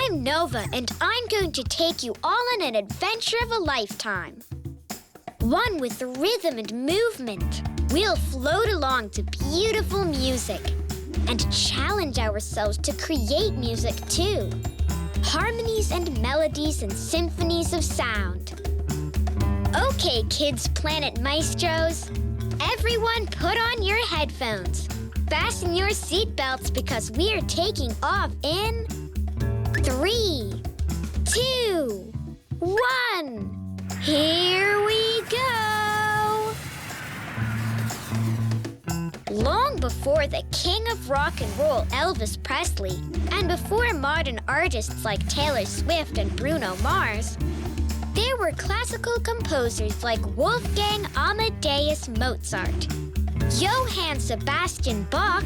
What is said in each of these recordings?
I'm Nova, and I'm going to take you all on an adventure of a lifetime. One with rhythm and movement. We'll float along to beautiful music and challenge ourselves to create music too. Harmonies and melodies and symphonies of sound. Okay, Kids Planet Maestros. Everyone put on your headphones. Fasten your seatbelts because we're taking off in 3, 2, 1. Here we go! Long before the king of rock and roll, Elvis Presley, and before modern artists like Taylor Swift and Bruno Mars, there were classical composers like Wolfgang Amadeus Mozart, Johann Sebastian Bach,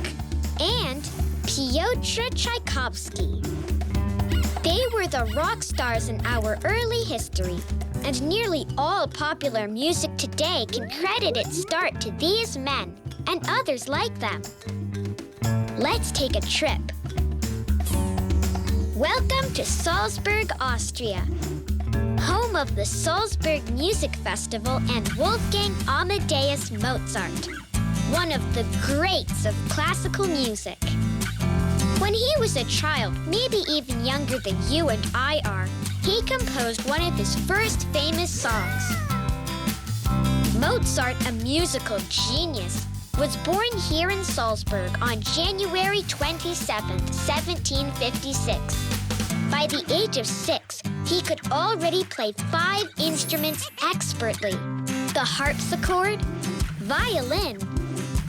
and Piotr Tchaikovsky. They were the rock stars in our early history, and nearly all popular music today can credit its start to these men and others like them. Let's take a trip. Welcome to Salzburg, Austria, home of the Salzburg Music Festival and Wolfgang Amadeus Mozart, one of the greats of classical music. When he was a child, maybe even younger than you and I are, he composed one of his first famous songs. Mozart, a musical genius, was born here in Salzburg on January 27, 1756. By the age of 6, he could already play 5 instruments expertly: the harpsichord, violin,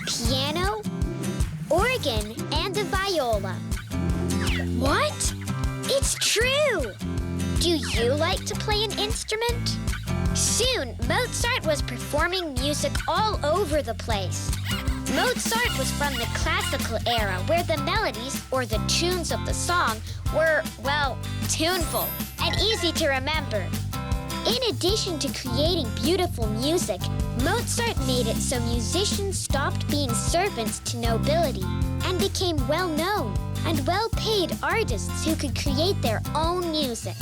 piano, organ, and the viola. What? It's true! Do you like to play an instrument? Soon, Mozart was performing music all over the place. Mozart was from the classical era where the melodies, or the tunes of the song, were, well, tuneful and easy to remember. In addition to creating beautiful music, Mozart made it so musicians stopped being servants to nobility and became well-known and well-paid artists who could create their own music.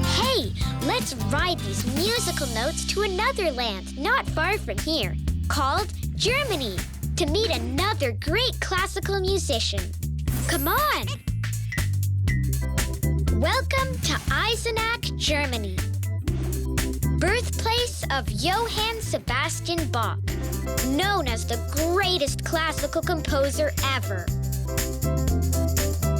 Hey, let's ride these musical notes to another land not far from here, called Germany, to meet another great classical musician. Come on! Welcome to Eisenach, Germany, birthplace of Johann Sebastian Bach, known as the greatest classical composer ever.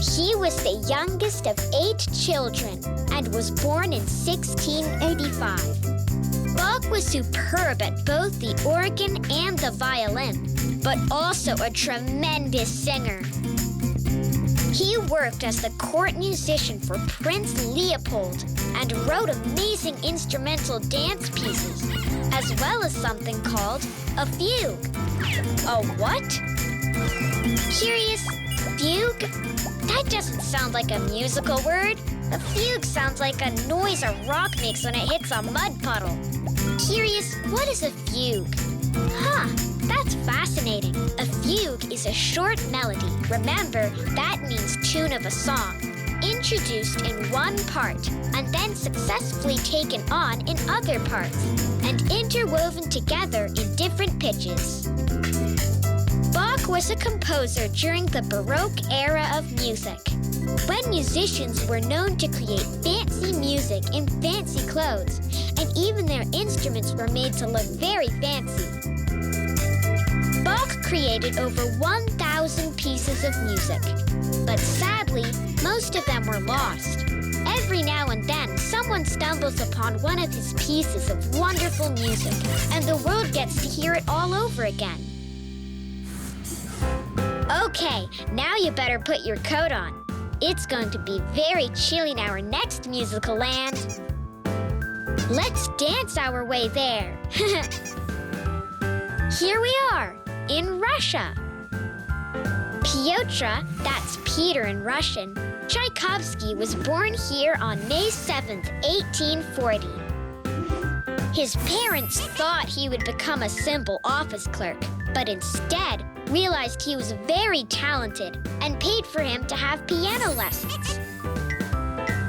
He was the youngest of 8 children and was born in 1685. Bach was superb at both the organ and the violin, but also a tremendous singer. He worked as the court musician for Prince Leopold and wrote amazing instrumental dance pieces, as well as something called a fugue. A what? Curious? Fugue? That doesn't sound like a musical word. A fugue sounds like a noise a rock makes when it hits a mud puddle. Curious, what is a fugue? Huh, that's fascinating. A fugue is a short melody. Remember, that means tune of a song, introduced in one part and then successfully taken on in other parts and interwoven together in different pitches. Bach was a composer during the Baroque era of music, when musicians were known to create fancy music in fancy clothes, and even their instruments were made to look very fancy. Bach created over 1,000 pieces of music, but sadly, most of them were lost. Every now and then, someone stumbles upon one of his pieces of wonderful music, and the world gets to hear it all over again. Okay, now you better put your coat on. It's going to be very chilly in our next musical land. Let's dance our way there. Here we are, in Russia. Piotr, that's Peter in Russian, Tchaikovsky was born here on May 7th, 1840. His parents thought he would become a simple office clerk, but instead realized he was very talented and paid for him to have piano lessons.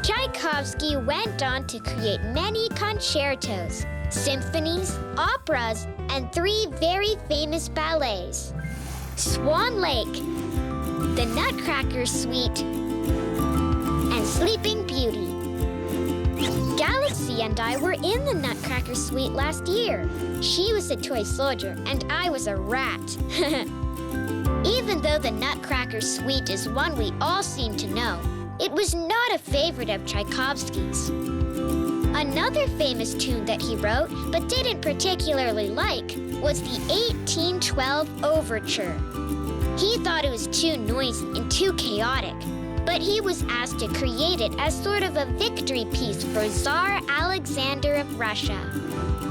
Tchaikovsky went on to create many concertos, symphonies, operas, and 3 very famous ballets: Swan Lake, The Nutcracker Suite, and Sleeping Beauty. Galaxy and I were in the Nutcracker Suite last year. She was a toy soldier, and I was a rat. Even though the Nutcracker Suite is one we all seem to know, it was not a favorite of Tchaikovsky's. Another famous tune that he wrote, but didn't particularly like, was the 1812 Overture. He thought it was too noisy and too chaotic, but he was asked to create it as sort of a victory piece for Tsar Alexander of Russia.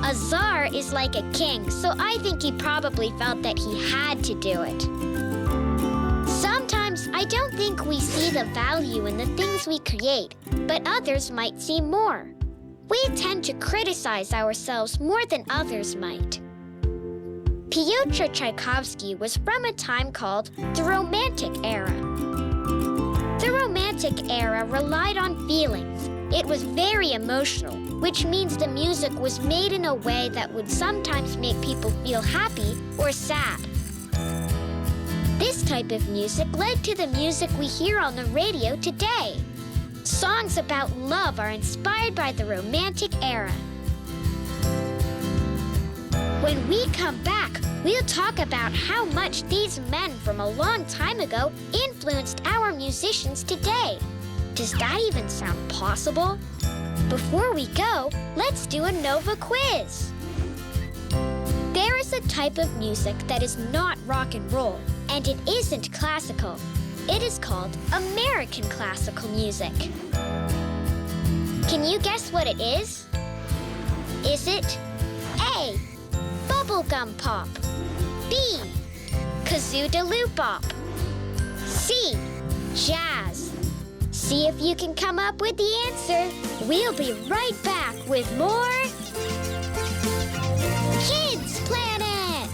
A czar is like a king, so I think he probably felt that he had to do it. Sometimes I don't think we see the value in the things we create, but others might see more. We tend to criticize ourselves more than others might. Pyotr Tchaikovsky was from a time called the Romantic era. The Romantic era relied on feelings. It was very emotional, which means the music was made in a way that would sometimes make people feel happy or sad. This type of music led to the music we hear on the radio today. Songs about love are inspired by the Romantic era. When we come back, we'll talk about how much these men from a long time ago influenced our musicians today. Does that even sound possible? Before we go, let's do a Nova quiz. There is a type of music that is not rock and roll, and it isn't classical. It is called American classical music. Can you guess what it is? Is it A, bubblegum pop, B, kazoo-da-loo bop, C, jazz? See if you can come up with the answer. We'll be right back with more Kids Planet!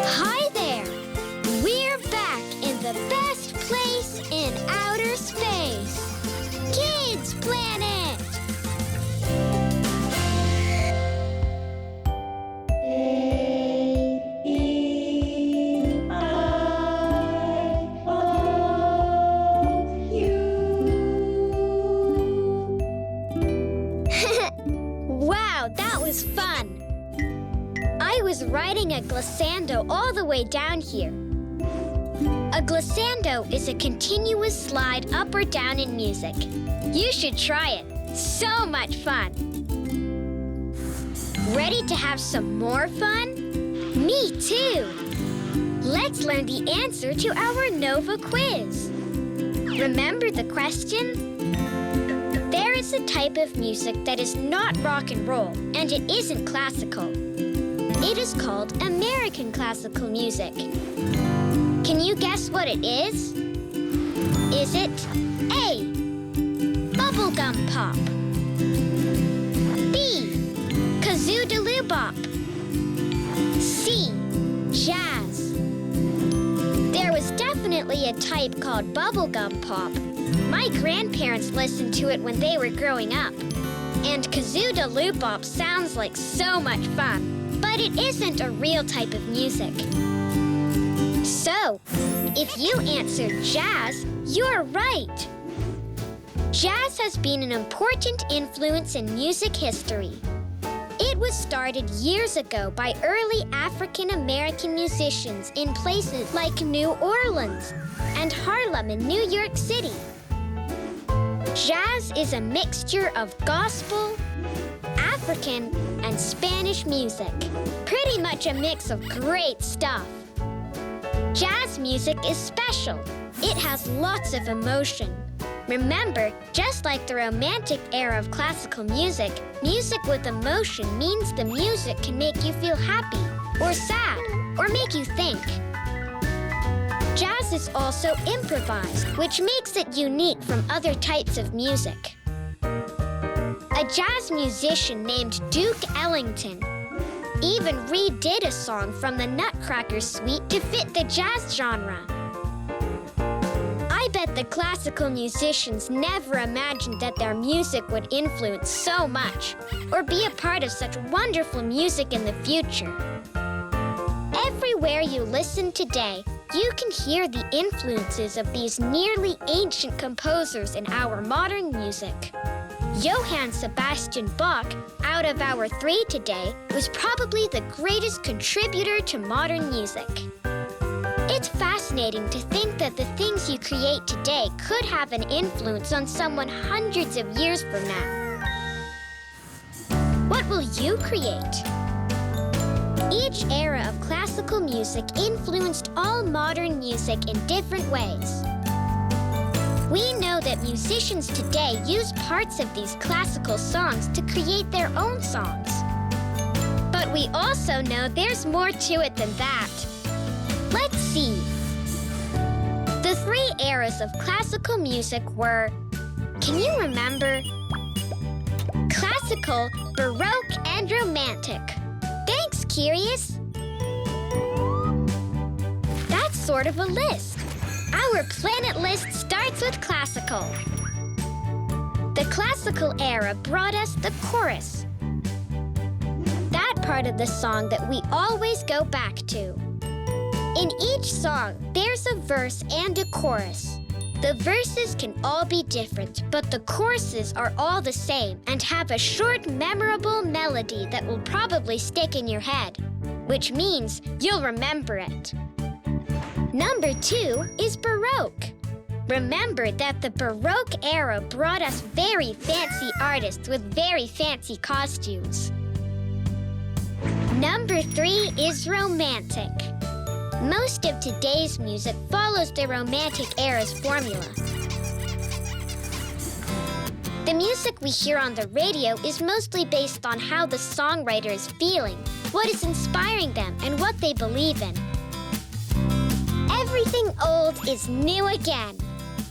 Hi there! We're back in the best place in outer space, Kids Planet! Wow, that was fun! I was riding a glissando all the way down here. A glissando is a continuous slide up or down in music. You should try it. So much fun! Ready to have some more fun? Me too! Let's learn the answer to our Nova quiz. Remember the question? There is a type of music that is not rock and roll, and it isn't classical. It is called American classical music. Can you guess what it is? Is it A, bubblegum pop, B, kazoo-da-loo bop, C, jazz? There was definitely a type called bubblegum pop. My grandparents listened to it when they were growing up. And kazoo-da-loo bop sounds like so much fun, but it isn't a real type of music. So, if you answered jazz, you're right. Jazz has been an important influence in music history. It was started years ago by early African-American musicians in places like New Orleans and Harlem in New York City. Jazz is a mixture of gospel, African, and Spanish music. Pretty much a mix of great stuff. Jazz music is special. It has lots of emotion. Remember, just like the Romantic era of classical music, music with emotion means the music can make you feel happy, or sad, or make you think. Jazz is also improvised, which makes it unique from other types of music. A jazz musician named Duke Ellington even redid a song from the Nutcracker Suite to fit the jazz genre. I bet the classical musicians never imagined that their music would influence so much or be a part of such wonderful music in the future. Everywhere you listen today, you can hear the influences of these nearly ancient composers in our modern music. Johann Sebastian Bach, out of our three today, was probably the greatest contributor to modern music. It's fascinating to think that the things you create today could have an influence on someone hundreds of years from now. What will you create? Each era of classical music influenced all modern music in different ways. We know that musicians today use parts of these classical songs to create their own songs. But we also know there's more to it than that. Let's see. The three eras of classical music were, can you remember? Classical, Baroque, and Romantic. Thanks, Curious. That's sort of a list. Our planet list starts with classical. The classical era brought us the chorus. That part of the song that we always go back to. In each song, there's a verse and a chorus. The verses can all be different, but the choruses are all the same and have a short, memorable melody that will probably stick in your head, which means you'll remember it. Number 2 is Baroque. Remember that the Baroque era brought us very fancy artists with very fancy costumes. Number 3 is Romantic. Most of today's music follows the Romantic era's formula. The music we hear on the radio is mostly based on how the songwriter is feeling, what is inspiring them, and what they believe in. Everything old is new again.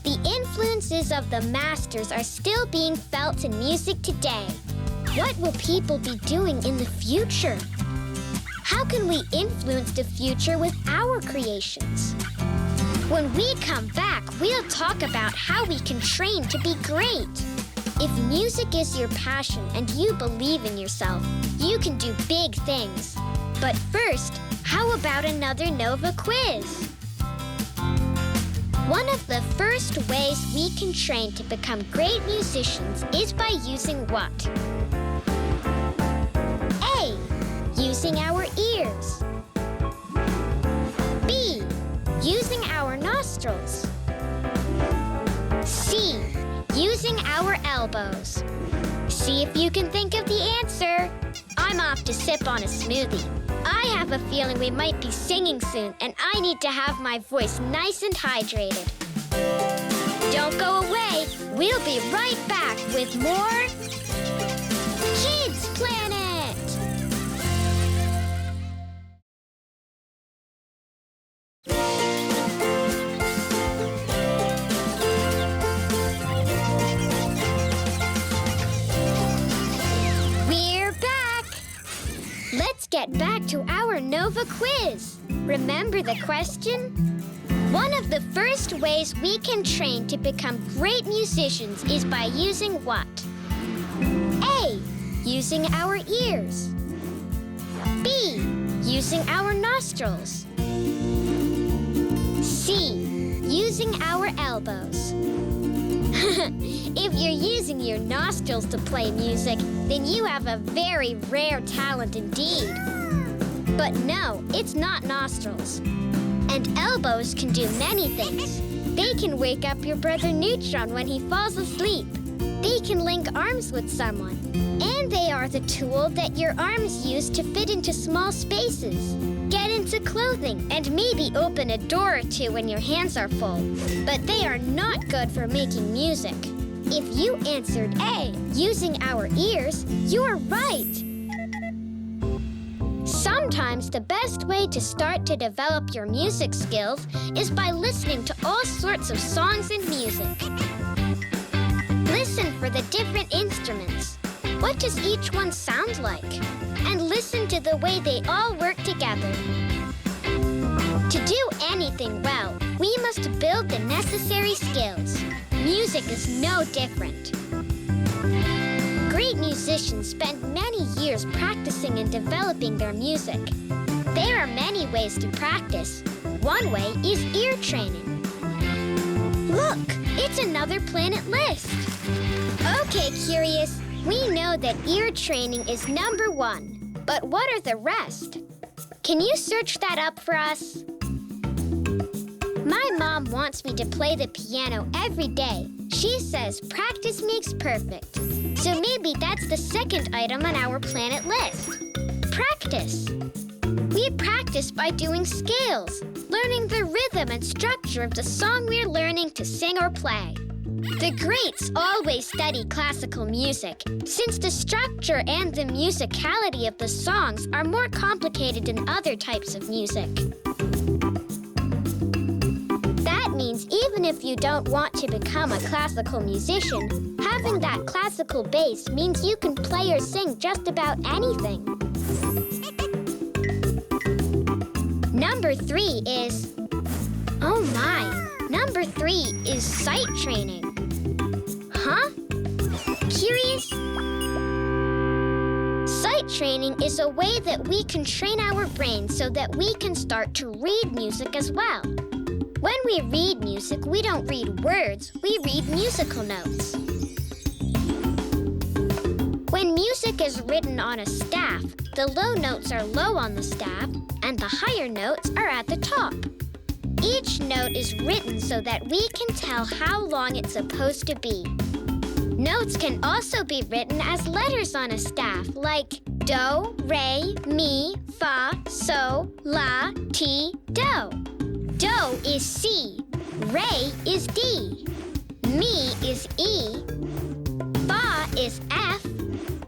The influences of the masters are still being felt in music today. What will people be doing in the future? How can we influence the future with our creations? When we come back, we'll talk about how we can train to be great. If music is your passion and you believe in yourself, you can do big things. But first, how about another Nova quiz? One of the first ways we can train to become great musicians is by using what? A. Using our ears. B. Using our nostrils. C. Using our elbows. See if you can think of the answer. I'm off to sip on a smoothie. I have a feeling we might be singing soon, and I need to have my voice nice and hydrated. Don't go away. We'll be right back with more Kids Planet. Let's get back to our Nova quiz. Remember the question? One of the first ways we can train to become great musicians is by using what? A. Using our ears. B. Using our nostrils. C. Using our elbows. If you're using your nostrils to play music, then you have a very rare talent indeed. But no, it's not nostrils. And elbows can do many things. They can wake up your brother Neutron when he falls asleep. They can link arms with someone. And they are the tool that your arms use to fit into small spaces, get into clothing, and maybe open a door or two when your hands are full. But they are not good for making music. If you answered A, using our ears, you are right. Sometimes the best way to start to develop your music skills is by listening to all sorts of songs and music. Listen for the different instruments. What does each one sound like? And listen listen to the way they all work together. To do anything well, we must build the necessary skills. Music is no different. Great musicians spend many years practicing and developing their music. There are many ways to practice. One way is ear training. Look, it's another planet list. Okay, Curious, we know that ear training is number 1. But what are the rest? Can you search that up for us? My mom wants me to play the piano every day. She says practice makes perfect. So maybe that's the second item on our planet list. Practice. We practice by doing scales, learning the rhythm and structure of the song we're learning to sing or play. The greats always study classical music, since the structure and the musicality of the songs are more complicated than other types of music. That means even if you don't want to become a classical musician, having that classical base means you can play or sing just about anything. Number 3 is... Oh my! Number 3 is sight training. Huh? Curious? Sight training is a way that we can train our brains so that we can start to read music as well. When we read music, we don't read words, we read musical notes. When music is written on a staff, the low notes are low on the staff, and the higher notes are at the top. Each note is written so that we can tell how long it's supposed to be. Notes can also be written as letters on a staff, like do, re, mi, fa, so, la, ti, do. Do is C, re is D, mi is E, fa is F,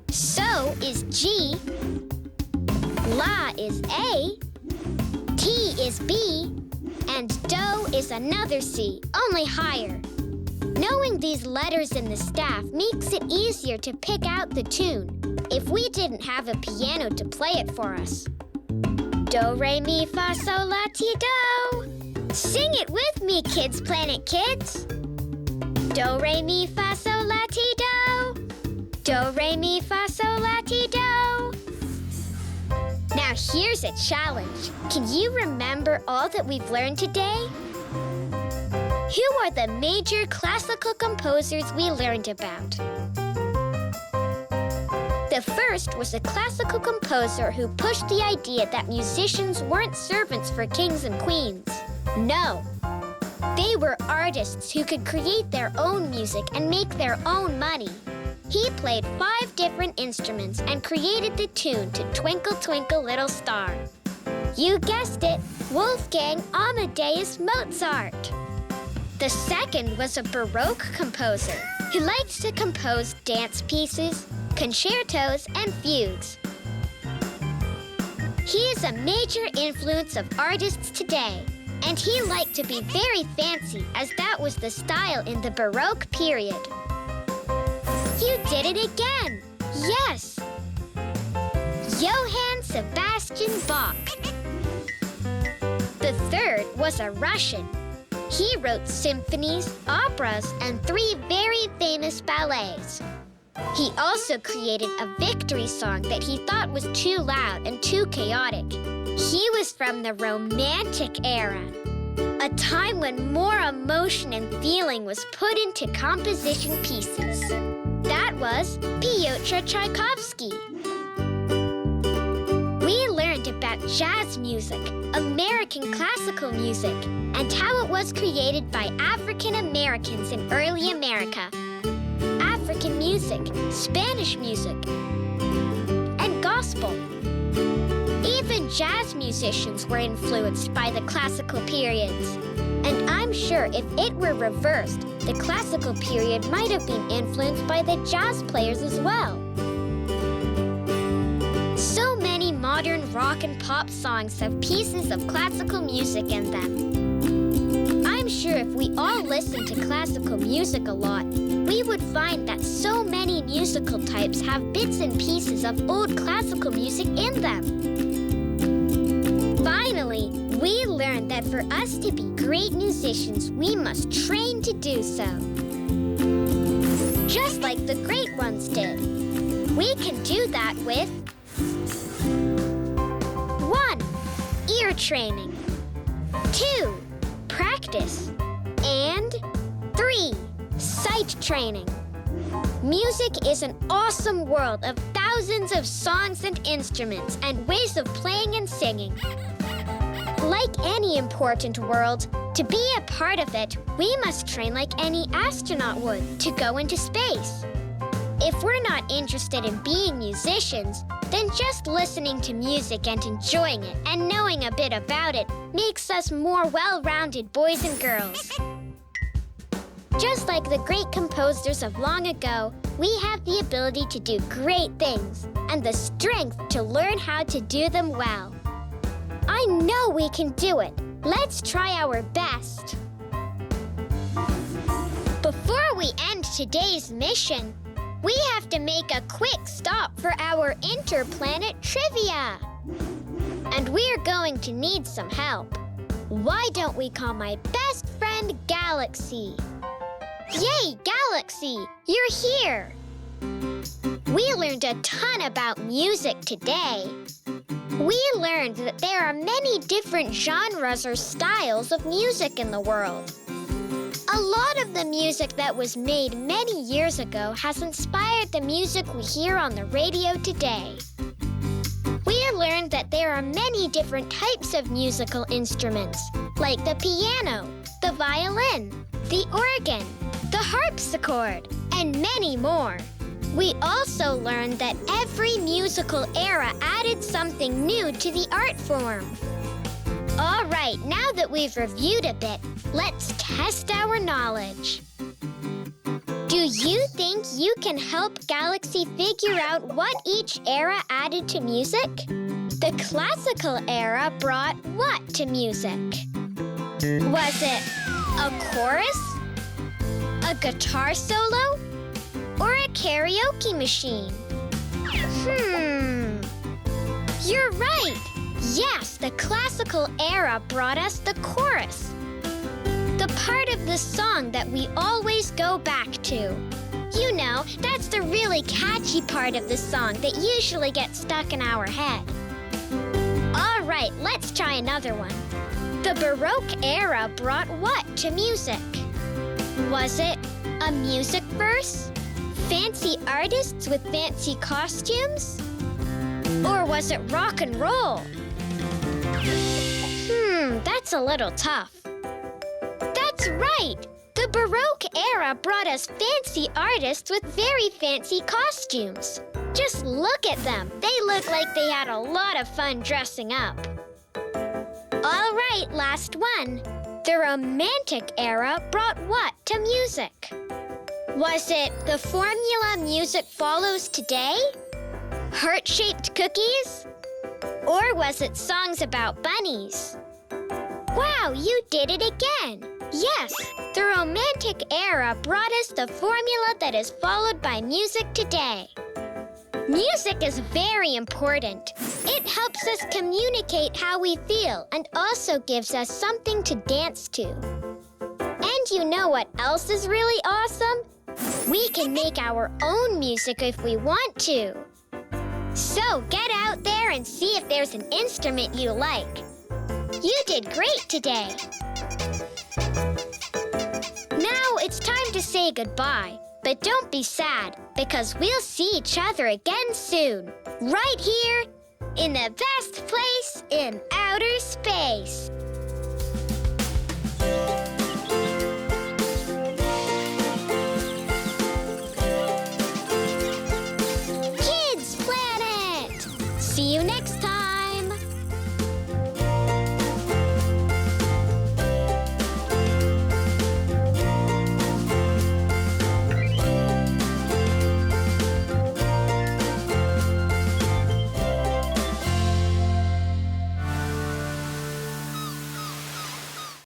so is G, la is A, T is B, and do is another C, only higher. Knowing these letters in the staff makes it easier to pick out the tune if we didn't have a piano to play it for us. Do, re, mi, fa, sol, la, ti, do. Sing it with me, Kids Planet Kids. Do, re, mi, fa, sol, la, ti, do. Do, re, mi, fa, sol, la, ti, do. Now here's a challenge. Can you remember all that we've learned today? Who are the major classical composers we learned about? The first was a classical composer who pushed the idea that musicians weren't servants for kings and queens. No. They were artists who could create their own music and make their own money. He played 5 different instruments and created the tune to Twinkle, Twinkle, Little Star. You guessed it, Wolfgang Amadeus Mozart. The second was a baroque composer who liked to compose dance pieces, concertos, and fugues. He is a major influence of artists today, and he liked to be very fancy as that was the style in the Baroque period. You did it again! Yes! Johann Sebastian Bach. The third was a Russian. He wrote symphonies, operas, and 3 very famous ballets. He also created a victory song that he thought was too loud and too chaotic. He was from the Romantic era, a time when more emotion and feeling was put into composition pieces. That was Piotr Tchaikovsky. We learned about jazz music, American classical music, and how it was created by African Americans in early America. African music, Spanish music, and gospel. Even jazz musicians were influenced by the classical periods. And I'm sure if it were reversed, the classical period might have been influenced by the jazz players as well. So many modern rock and pop songs have pieces of classical music in them. I'm sure if we all listened to classical music a lot, we would find that so many musical types have bits and pieces of old classical music in them. Finally, we learned that for us to be great musicians, we must train to do so. Just like the great ones did. We can do that with 1. Ear training. 2. Practice. And 3. Sight training. Music is an awesome world of thousands of songs and instruments and ways of playing and singing. Like any important world, to be a part of it, we must train like any astronaut would to go into space. If we're not interested in being musicians, then just listening to music and enjoying it and knowing a bit about it makes us more well-rounded boys and girls. Just like the great composers of long ago, we have the ability to do great things and the strength to learn how to do them well. I know we can do it. Let's try our best. Before we end today's mission, we have to make a quick stop for our interplanet trivia. And we're going to need some help. Why don't we call my best friend Galaxy? Yay, Galaxy! You're here! We learned a ton about music today. We learned that there are many different genres or styles of music in the world. A lot of the music that was made many years ago has inspired the music we hear on the radio today. We learned that there are many different types of musical instruments, like the piano, the violin, the organ, the harpsichord, and many more. We also learned that every musical era added something new to the art form. All right, now that we've reviewed a bit, let's test our knowledge. Do you think you can help Galaxy figure out what each era added to music? The classical era brought what to music? Was it a chorus? A guitar solo? Or a karaoke machine? You're right! Yes, the classical era brought us the chorus. The part of the song that we always go back to. You know, that's the really catchy part of the song that usually gets stuck in our head. All right, let's try another one. The Baroque era brought what to music? Was it a music verse? Fancy artists with fancy costumes? Or was it rock and roll? That's a little tough. That's right! The Baroque era brought us fancy artists with very fancy costumes. Just look at them. They look like they had a lot of fun dressing up. All right, last one. The Romantic era brought what to music? Was it the formula music follows today? Heart-shaped cookies? Or was it songs about bunnies? Wow, you did it again! Yes, the Romantic era brought us the formula that is followed by music today. Music is very important. It helps us communicate how we feel and also gives us something to dance to. And you know what else is really awesome? We can make our own music if we want to. So get out there and see if there's an instrument you like. You did great today. Now it's time to say goodbye. But don't be sad, because we'll see each other again soon. Right here, in the best place in outer space.